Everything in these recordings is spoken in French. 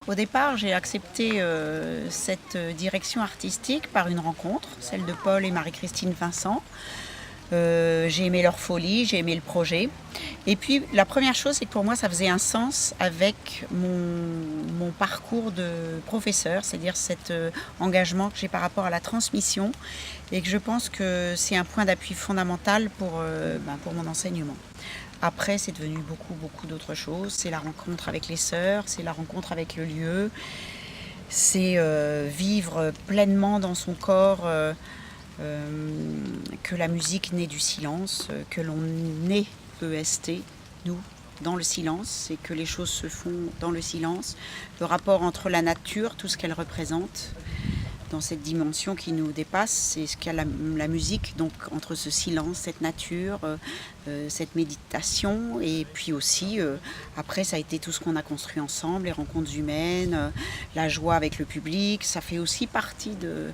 Au départ, j'ai accepté cette direction artistique par une rencontre, celle de Paul et Marie-Christine Vincent. J'ai aimé leur folie, j'ai aimé le projet. Et puis la première chose, c'est que pour moi, ça faisait un sens avec mon parcours de professeur, c'est-à-dire cet engagement que j'ai par rapport à la transmission et que je pense que c'est un point d'appui fondamental pour mon enseignement. Après, c'est devenu beaucoup d'autres choses. C'est la rencontre avec les sœurs, c'est la rencontre avec le lieu, c'est vivre pleinement dans son corps que la musique naît du silence, que l'on naît EST, nous, dans le silence, et que les choses se font dans le silence. Le rapport entre la nature, tout ce qu'elle représente, dans cette dimension qui nous dépasse, c'est ce qu'a la musique, donc entre ce silence, cette nature, cette méditation, et puis aussi, après ça a été tout ce qu'on a construit ensemble, les rencontres humaines, la joie avec le public, ça fait aussi partie de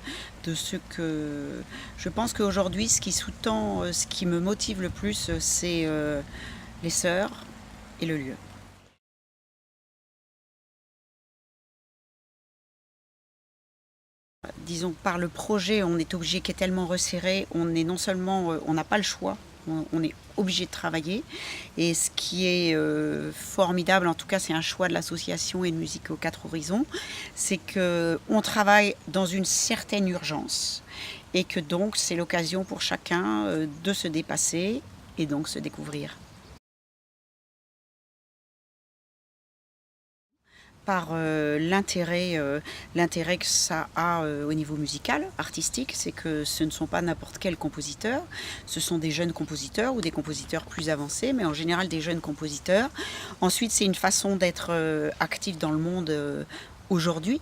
ce que... Je pense qu'aujourd'hui, ce qui sous-tend, ce qui me motive le plus, c'est les sœurs et le lieu. Disons par le projet, on est obligé, qui est tellement resserré, on est non seulement, on n'a pas le choix, on est obligé de travailler. Et ce qui est formidable, en tout cas c'est un choix de l'association et de Musique aux Quatre Horizons, c'est qu'on travaille dans une certaine urgence et que donc c'est l'occasion pour chacun de se dépasser et donc se découvrir. Par l'intérêt que ça a au niveau musical, artistique, c'est que ce ne sont pas n'importe quels compositeurs, ce sont des jeunes compositeurs ou des compositeurs plus avancés, mais en général des jeunes compositeurs. Ensuite, c'est une façon d'être actif dans le monde aujourd'hui.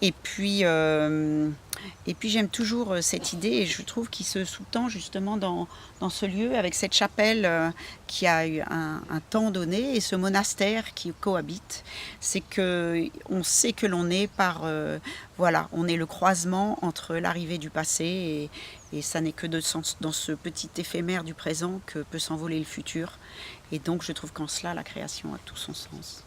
Et puis, j'aime toujours cette idée et je trouve qu'il se sous-tend justement dans ce lieu avec cette chapelle qui a eu un temps donné et ce monastère qui cohabite. C'est qu'on sait que l'on est voilà, on est le croisement entre l'arrivée du passé et ça n'est que dans ce petit éphémère du présent que peut s'envoler le futur. Et donc je trouve qu'en cela, la création a tout son sens.